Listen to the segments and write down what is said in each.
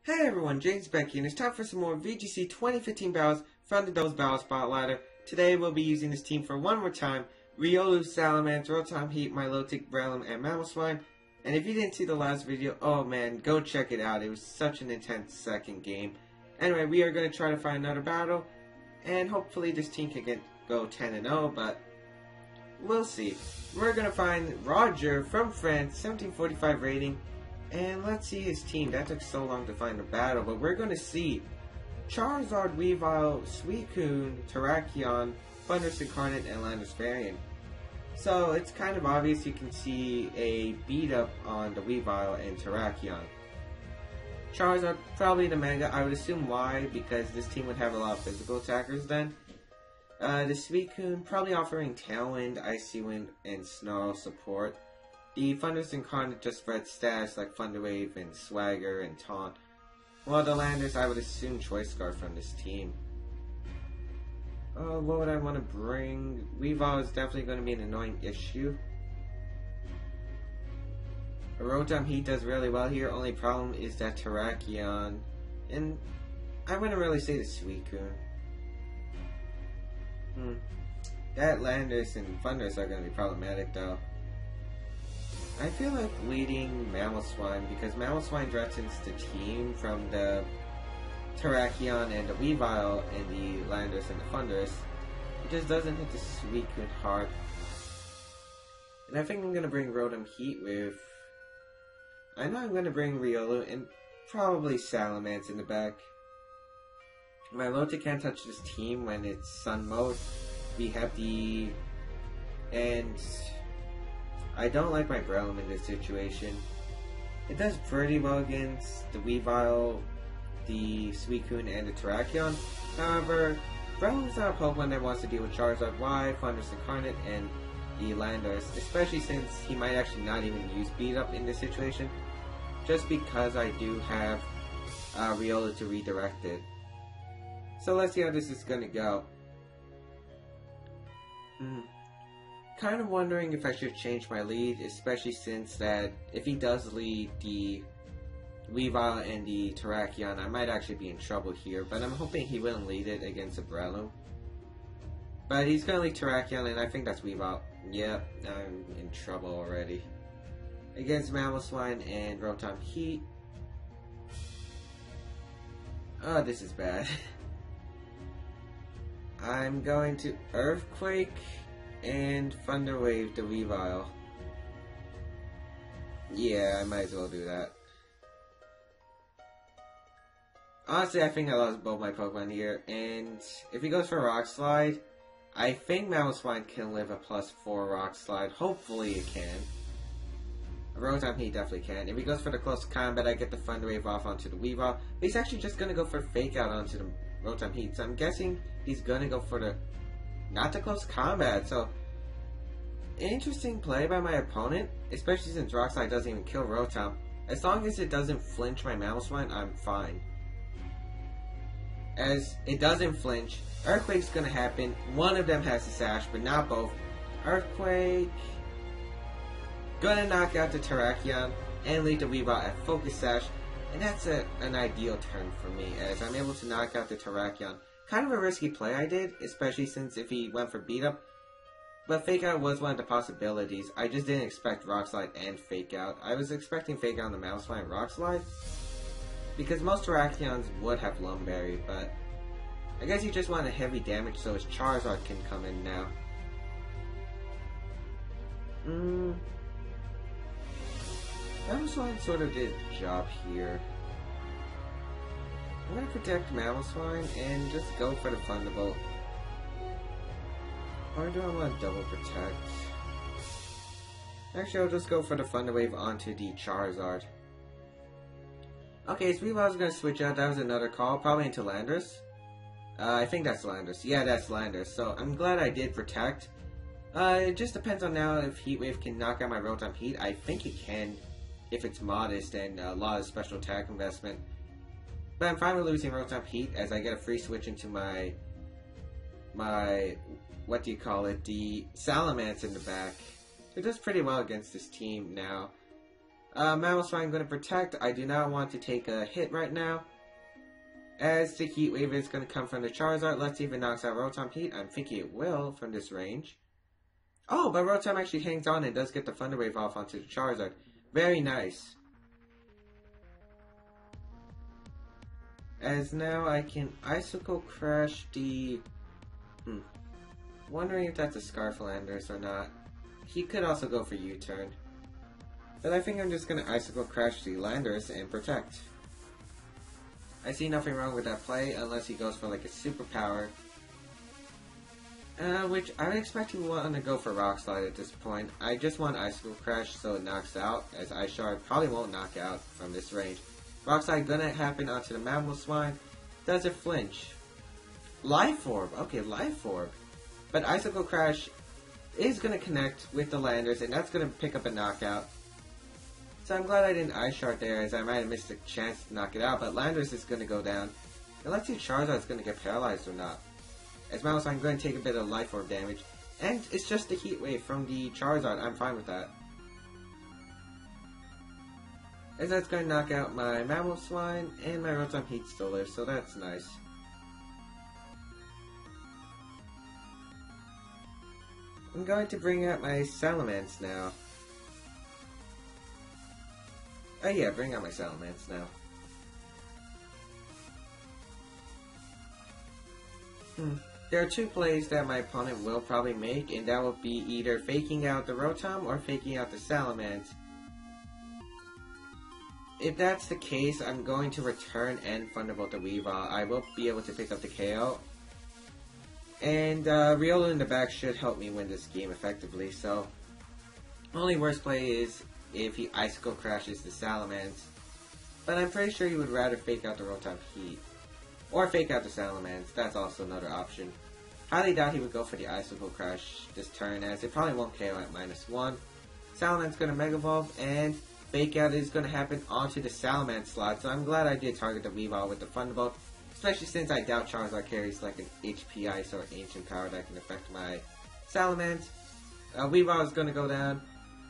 Hey everyone, James Baek here, and it's time for some more VGC 2015 battles from the Those Battle Spot Ladder. Today we'll be using this team for one more time: Riolu, Salamence, Rotom Heat, Milotic, Breloom, and Mamoswine. And if you didn't see the last video, oh man, go check it out. It was such an intense second game. Anyway, we are going to try to find another battle, and hopefully this team can go 10-0, but we'll see. We're going to find Roger from France, 1745 rating. And let's see his team. That took so long to find a battle, but we're going to see Charizard, Weavile, Suicune, Terrakion, Thundurus Incarnate, and Landorus Variant. So it's kind of obvious. You can see a beat up on the Weavile and Terrakion. Charizard, probably the Mega. I would assume why, because this team would have a lot of physical attackers then. The Suicune, probably offering Tailwind, Icy Wind, and Snarl support. The Thundurus Incarnate just spread stats like Thunder Wave and Swagger and Taunt. While the Landers, I would assume Choice Scarf from this team. What would I want to bring? Weavile is definitely going to be an annoying issue. Rotom Heat does really well here. Only problem is that Terrakion. And I wouldn't really say the Suicune. That Landers and Thundurus are going to be problematic though. I feel like leading Mamoswine because Mamoswine threatens the team from the Terrakion and the Weavile and the Landers and the Thundurus. It just doesn't hit the Suicune hard. And I think I'm going to bring Rotom Heat with... I know I'm going to bring Riolu and probably Salamence in the back. Milotic can't touch this team when it's Sun Mode. We have the... And... I don't like my Breloom in this situation. It does pretty well against the Weavile, the Suicune, and the Terrakion. However, Breloom's not a Pokemon that wants to deal with Charizard Y, Thundurus Incarnate, and the Landers, especially since he might actually not even use Beat Up in this situation, just because I do have Riolu to redirect it. So let's see how this is gonna go. Kind of wondering if I should change my lead, especially since that if he does lead the Weavile and the Terrakion, I might actually be in trouble here, but I'm hoping he wouldn't lead it against a Breloom. But he's gonna lead Terrakion, and I think that's Weavile. Yep, I'm in trouble already. Against Mamoswine and Rotom Heat. Oh, this is bad. I'm going to Earthquake and Thunder Wave the Weavile. Yeah, I might as well do that. Honestly, I think I lost both my Pokemon here, and if he goes for Rock Slide, I think Mamoswine can live a +4 Rock Slide. Hopefully it can. Rotom Heat definitely can. If he goes for the Close Combat, I get the Thunder Wave off onto the Weavile. But he's actually just gonna go for Fake Out onto the Rotom Heat, so I'm guessing he's gonna go for the... not the Close Combat, so... Interesting play by my opponent, especially since Rock Slide doesn't even kill Rotom. As long as it doesn't flinch my Mamoswine, I'm fine. As it doesn't flinch, Earthquake's gonna happen. One of them has to Sash, but not both. Earthquake... gonna knock out the Terrakion and lead the Weavile at Focus Sash. And that's an ideal turn for me, as I'm able to knock out the Terrakion. Kind of a risky play I did, especially since if he went for Beat Up. But Fake Out was one of the possibilities. I just didn't expect Rock Slide and Fake Out. I was expecting Fake Out on the Mamoswine and Rock Slide, because most Terrakions would have Lum Berry, but I guess he just wanted heavy damage so his Charizard can come in now. Mamoswine sort of did a job here. I'm going to protect Mamoswine and just go for the Thunderbolt. Or do I want to double protect? Actually, I'll just go for the Thunder Wave onto the Charizard. Okay, so Weavile's going to switch out. That was another call, probably into Landorus. I think that's Landorus. Yeah, that's Landorus. So I'm glad I did protect. It just depends on now if Heat Wave can knock out my Rotom Heat. I think it can, if it's modest and a lot of special attack investment. But I'm fine with losing Rotom Heat, as I get a free switch into my what do you call it, the Salamence in the back. It does pretty well against this team now. Mammal Swine going to protect. I do not want to take a hit right now, as the Heat Wave is going to come from the Charizard. Let's see if it knocks out Rotom Heat. I'm thinking it will from this range. Oh, but Rotom actually hangs on and does get the Thunder Wave off onto the Charizard. Very nice. As now I can Icicle Crash the... Wondering if that's a Scarflanders or not. He could also go for U-turn. But I think I'm just going to Icicle Crash the Landorus and protect. I see nothing wrong with that play unless he goes for like a superpower. Which I would expect him want to go for Rock Slide at this point. I just want Icicle Crash so it knocks out, as Ice Shard probably won't knock out from this range. Rock Slide gonna happen onto the Mamoswine. Does it flinch? Life Orb. Okay, Life Orb. But Icicle Crash is gonna connect with the Landers, and that's gonna pick up a knockout. So I'm glad I didn't Ice Shard there, as I might have missed a chance to knock it out. But Landers is gonna go down. And let's see if Charizard's gonna get paralyzed or not. As Mamoswine, I'm going to take a bit of Life Orb damage. And it's just the Heat Wave from the Charizard. I'm fine with that. As that's going to knock out my Mamoswine, and my Rotom Heat still lives, so that's nice. I'm going to bring out my Salamence now. Oh yeah, bring out my Salamence now. There are two plays that my opponent will probably make, and that will be either faking out the Rotom or faking out the Salamence. If that's the case, I'm going to return and Thunderbolt the Weavile. I will be able to pick up the KO. And Riolu in the back should help me win this game effectively, so... Only worst play is if he Icicle Crashes the Salamence. But I'm pretty sure he would rather fake out the Rotom Heat. Or fake out the Salamence, that's also another option. Highly doubt he would go for the Icicle Crash this turn, as it probably won't KO at -1. Salamence going to Mega Evolve, and fake out is going to happen onto the Salamence slot, so I'm glad I did target the Weavile with the Thunderbolt, especially since I doubt Charizard carries like an HP Ice or Ancient Power that can affect my Salamence. Weavile is going to go down,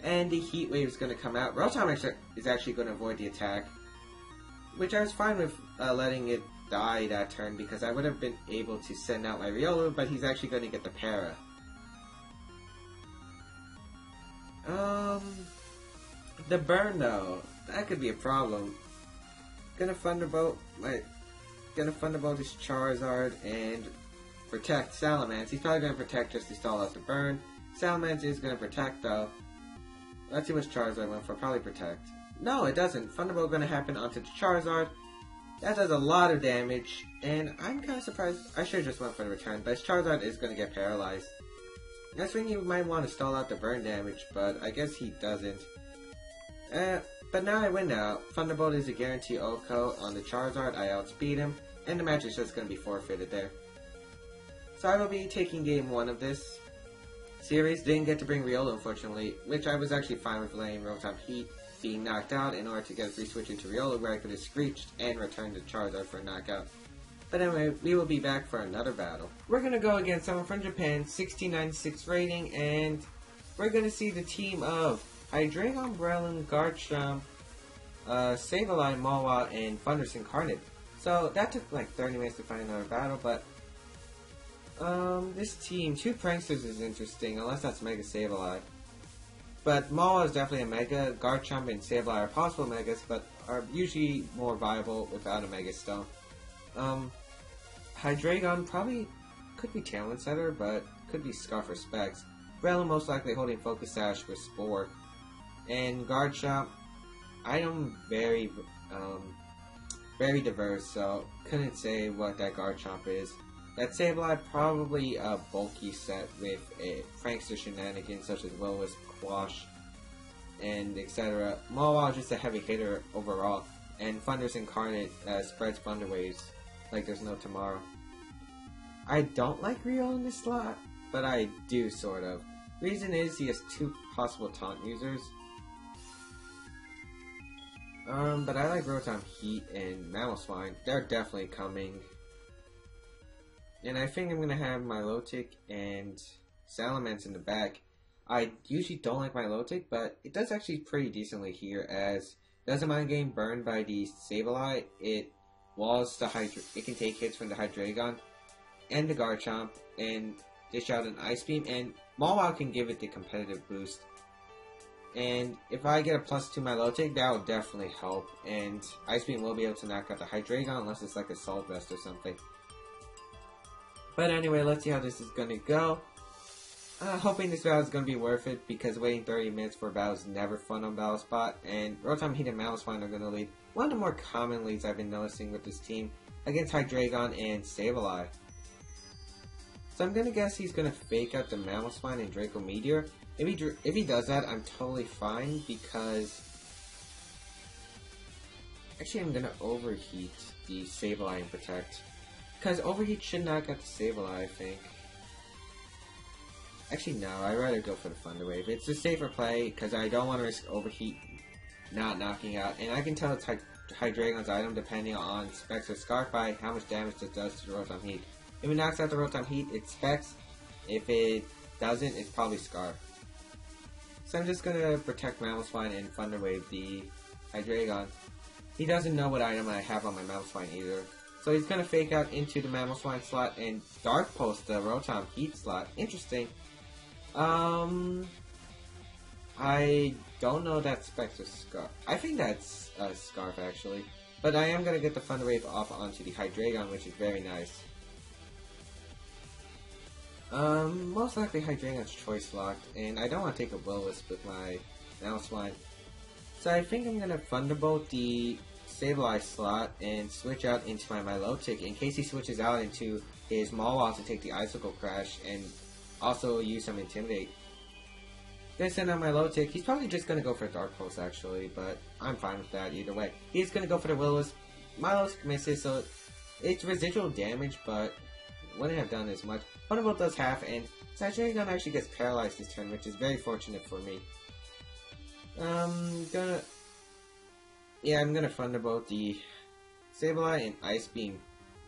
and the Heat Wave is going to come out. Rotom is actually going to avoid the attack, which I was fine with letting it die that turn, because I would have been able to send out my Riolu, but he's actually going to get the Para. The burn though, that could be a problem. Gonna Thunderbolt this Charizard and protect Salamence. He's probably gonna protect just to stall out the burn. Salamence is gonna protect though. Let's see what Charizard went for. Probably protect. No, it doesn't. Thunderbolt gonna happen onto the Charizard. That does a lot of damage, and I'm kind of surprised. I should have just went for the return, but his Charizard is gonna get paralyzed. That's when you might want to stall out the burn damage, but I guess he doesn't. But now I win now. Thunderbolt is a guarantee OHKO on the Charizard. I outspeed him, and the match is just going to be forfeited there. So I will be taking game 1 of this series. Didn't get to bring Riolu, unfortunately, which I was actually fine with letting Rotom Heat being knocked out in order to get a free switch into Riolu, where I could have Screeched and returned the Charizard for a knockout. But anyway, we will be back for another battle. We're going to go against someone from Japan, 1696 rating, and we're going to see the team of Hydreigon, Breloom, Garchomp, Sableye, Mawa, and Thundurus Incarnate. So that took like 30 minutes to find another battle, but this team, 2 Pranksters is interesting, unless that's Mega Sableye. But Mawa is definitely a Mega. Garchomp and Sableye are possible Megas, but are usually more viable without a Mega Stone. Hydreigon probably could be Talent Setter, but could be Scarf or Specs. Breloom most likely holding Focus Sash with Spore. And Garchomp, I am very diverse, so couldn't say what that Garchomp is. That Sableye probably a bulky set with a Prankster shenanigans such as Will-Wisp, Quash, and etc. Mawa is just a heavy hitter overall, and Thundurus Incarnate spreads Thunder Waves like there's no tomorrow. I don't like Rio in this slot, but I do sort of. Reason is he has 2 possible taunt users. But I like Rotom Heat and Mamoswine. They're definitely coming. And I think I'm going to have Milotic and Salamence in the back. I usually don't like Milotic, but it does actually pretty decently here, as it doesn't mind getting burned by the Sableye. It walls the it can take hits from the Hydreigon and the Garchomp, and dish out an Ice Beam, and Mawile can give it the competitive boost. And if I get a +2 Milotic, that will definitely help, and Ice Beam will be able to knock out the Hydreigon unless it's like a Assault Vest or something. But anyway, let's see how this is going to go. Hoping this battle is going to be worth it, because waiting 30 minutes for a battle is never fun on Battle Spot, and Rotom Heat and Mamoswine are going to lead. One of the more common leads I've been noticing with this team against Hydreigon and Sableye. So I'm going to guess he's going to fake out the Mamoswine and Draco Meteor. If he does that, I'm totally fine, because actually I'm going to overheat the Sableye and Protect. Because overheat should knock out the Sableye, I think. Actually, no, I'd rather go for the Thunder Wave. It's a safer play, because I don't want to risk overheat not knocking out. And I can tell it's Hydreigon's item depending on Specs or Scarf by how much damage it does to the Rotom Heat. If it knocks out the Rotom Heat, it's Specs. If it doesn't, it's probably Scarf. So I'm just going to protect Mamoswine and Thunder Wave the Hydreigon. He doesn't know what item I have on my Mamoswine either. So he's going to fake out into the Mamoswine slot and Dark Pulse the Rotom Heat slot. Interesting. I don't know that Specs or Scarf. I think that's a Scarf actually. But I am going to get the Thunder Wave off onto the Hydreigon, which is very nice. Most likely Hydreigon's Choice Locked, and I don't want to take a Will-O-Wisp with my Mamoswine. So I think I'm going to Thunderbolt the Sableye slot and switch out into my Milotic in case he switches out into his Mawile to take the Icicle Crash and also use some Intimidate. Gonna send out Milotic. He's probably just gonna go for Dark Pulse actually, but I'm fine with that either way. He's gonna go for the Will-O-Wisp. Milotic misses, so it's residual damage, but wouldn't have done as much. Thunderbolt does half, and Hydreigon actually gets paralyzed this turn, which is very fortunate for me. I'm gonna Thunderbolt the Sableye and Ice Beam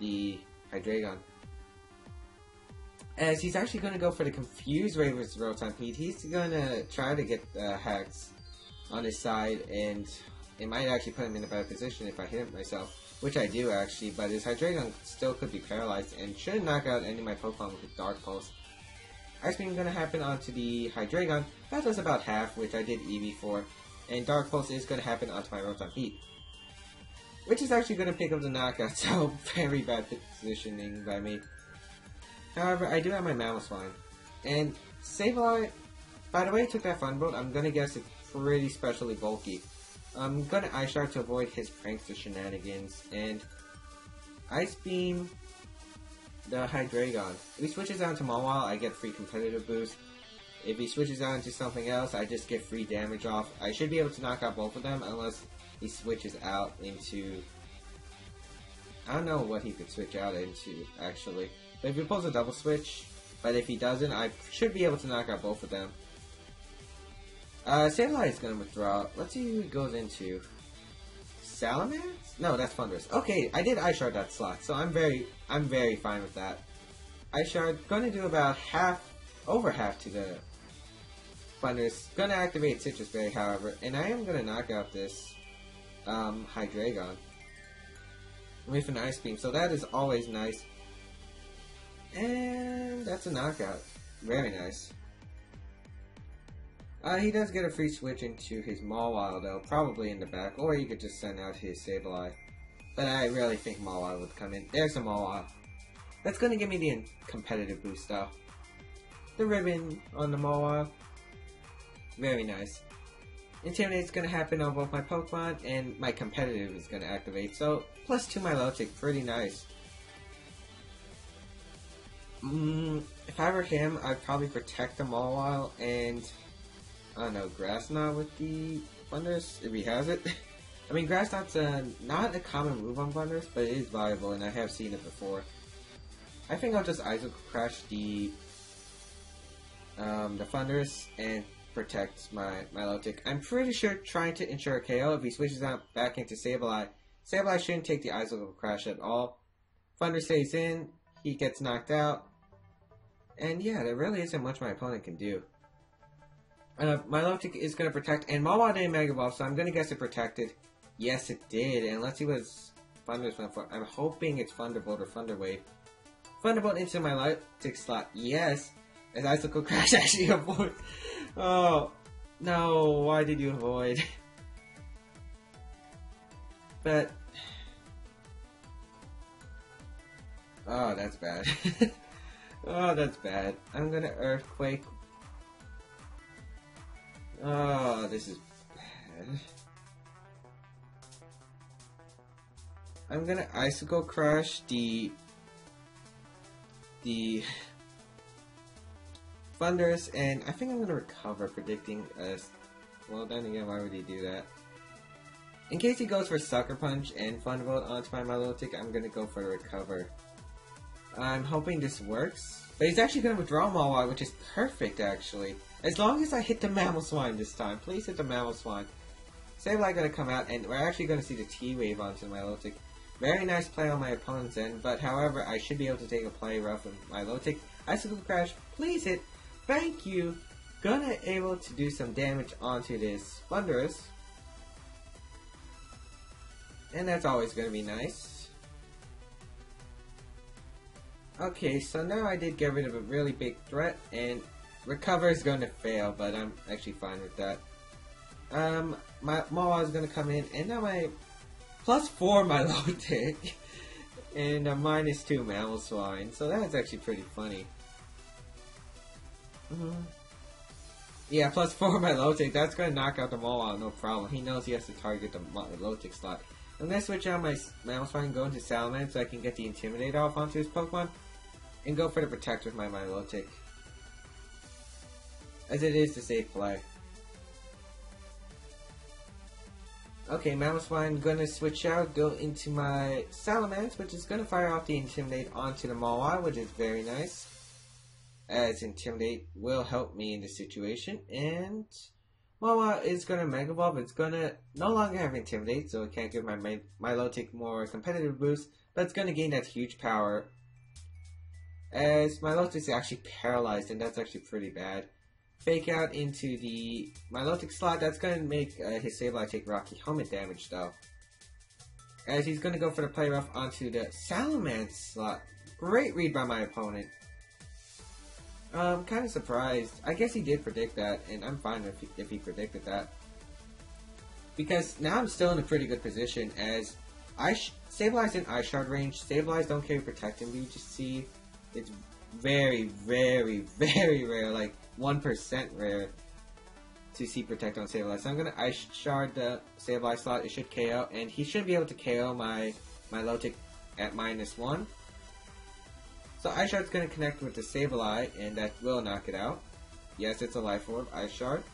the Hydreigon. As he's actually going to go for the Confuse Ray with Rotom Heat. He's going to try to get the Hex on his side, and it might actually put him in a better position if I hit him myself, which I do actually, but his Hydreigon still could be paralyzed and shouldn't knock out any of my Pokemon with Dark Pulse. Ice Beam going to happen onto the Hydreigon. That does about half, which I did EV for, and Dark Pulse is going to happen onto my Rotom Heat, which is actually going to pick up the knockout, so very bad positioning by me. However, I do have my Mamoswine. And Sableye, by the way I took that Thunderbolt, I'm gonna guess it's pretty specially bulky. I'm gonna Ice Shard to avoid his prankster shenanigans, and Ice Beam the Hydreigon. If he switches out to Mawile, I get free competitive boost. If he switches out into something else, I just get free damage off. I should be able to knock out both of them unless he switches out into... I don't know what he could switch out into, actually. But if he pulls a double switch, but if he doesn't, I should be able to knock out both of them. Sableye is going to withdraw. Let's see who he goes into. Salamence? No, that's Thundurus. Okay, I did Ice Shard that slot, so I'm very fine with that. Ice Shard, going to do about over half to the Thundurus. Going to activate Citrus Berry, however, and I am going to knock out this Hydreigon with an Ice Beam, so that is always nice. And that's a knockout. Very nice. He does get a free switch into his Mawile though, probably in the back, or he could just send out his Sableye. But I really think Mawile would come in. There's a Mawile. That's going to give me the competitive boost though. The ribbon on the Mawile. Very nice. Intimidate's going to happen on both my Pokemon, and my competitive is going to activate. So, +2 Milotic, pretty nice. If I were him, I'd probably protect the Mawile and, I don't know, Grass Knot with the Thundurus, if he has it. I mean, Grass Knot's not a common move on Thundurus, but it is valuable, and I have seen it before. I think I'll just Icicle Crash the Thundurus and protect my Milotic. I'm pretty sure trying to ensure a KO if he switches out back into Sableye. Sableye shouldn't take the Icicle Crash at all. Thunder stays in, he gets knocked out. And yeah, there really isn't much my opponent can do. Milotic is going to protect, and Mawa didn't Mega Evolve, so I'm going to guess it protected. Yes, it did, and let's see what Thunder's went for. I'm hoping it's Thunderbolt or Thunder Wave. Thunderbolt into my Milotic slot, yes. As Icicle Crash actually avoid. Oh, no, why did you avoid? But... oh, that's bad. Oh, that's bad. I'm gonna Earthquake. Oh, this is bad. I'm gonna Icicle Crash the Thunderous, and I think I'm gonna recover, predicting us. Well, then again, why would he do that? In case he goes for Sucker Punch and Thunderbolt onto my Milotic, I'm gonna go for the recover. I'm hoping this works, but he's actually gonna withdraw Mawa, which is perfect actually. As long as I hit the Mamoswine this time, please hit the Mamoswine. Sableye gonna come out, and we're actually gonna see the T-Wave onto Milotic. Very nice play on my opponent's end, but however, I should be able to take a play rough with Milotic. Icicle Crash, please hit. Thank you. Gonna able to do some damage onto this Thunderous. And that's always gonna be nice. Okay, so now I did get rid of a really big threat, and recover is gonna fail, but I'm actually fine with that. My Mawa is gonna come in, and now my +4 Milotic, and a -2 Mamoswine, so that's actually pretty funny. Yeah, +4 Milotic, that's gonna knock out the Mawa, no problem. He knows he has to target the Milotic slot. I'm gonna switch out my Mamoswine and go into Salamander so I can get the Intimidate off onto his Pokemon, and go for the Protect with my Milotic, as it is the safe play. Okay, Mamoswine gonna switch out, go into my Salamence, which is gonna fire off the Intimidate onto the Mawa, which is very nice, as Intimidate will help me in this situation. And Mawa is gonna Mega Evolve. It's gonna no longer have Intimidate, so it can't give my Milotic more competitive boost, but it's gonna gain that huge power, as Milotic is actually paralyzed, and that's actually pretty bad. Fake out into the Milotic slot. That's going to make his Sableye take Rocky Helmet damage though, as he's going to go for the Play Rough onto the Salamence slot. Great read by my opponent. Kind of surprised. I guess he did predict that, and I'm fine if he predicted that, because now I'm still in a pretty good position, as Sableye's in Ice Shard range. Sableyes don't carry Protect in VGC. It's very, very, very rare, like 1% rare to see Protect on Sableye. So I'm going to Ice Shard the Sableye slot. It should KO, and he should be able to KO my Milotic at -1. So Ice Shard's going to connect with the Sableye, and that will knock it out. Yes, it's a Life Orb, Ice Shard.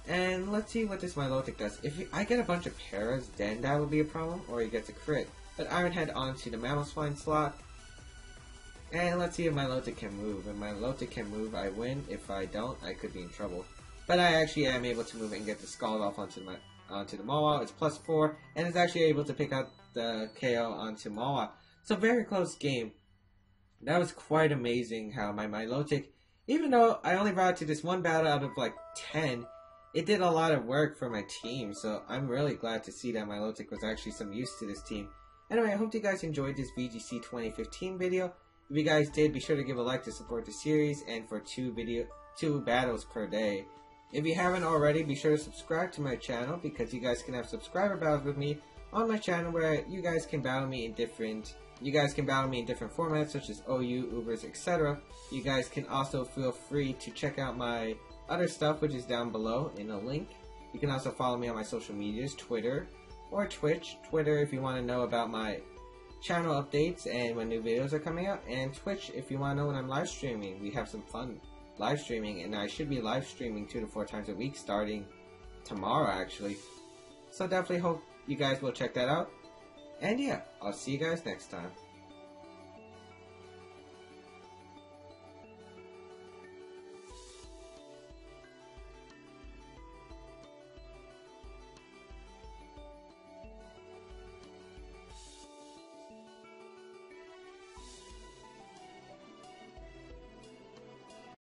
And let's see what this Milotic does. If I get a bunch of Paras, then that will be a problem, or he gets a crit. But Iron Head onto the Mamoswine slot. And let's see if Milotic can move. If Milotic can move, I win. If I don't, I could be in trouble. But I actually am able to move and get the Scald off onto the Mawa. It's +4, and it's actually able to pick out the KO onto Mawa. So very close game. That was quite amazing how my Milotic, even though I only brought it to this one battle out of like 10, it did a lot of work for my team. So I'm really glad to see that Milotic was actually some use to this team. Anyway, I hope you guys enjoyed this VGC 2015 video. If you guys did, be sure to give a like to support the series, and for two battles per day. If you haven't already, be sure to subscribe to my channel, because you guys can have subscriber battles with me on my channel, where you guys can battle me in different formats, such as OU, Ubers, etc. You guys can also feel free to check out my other stuff, which is down below in a link. You can also follow me on my social medias, Twitter or Twitch. Twitter if you want to know about my channel updates and when new videos are coming out, and Twitch if you want to know when I'm live streaming. We have some fun live streaming, and I should be live streaming 2 to 4 times a week starting tomorrow actually. So definitely hope you guys will check that out. And yeah, I'll see you guys next time.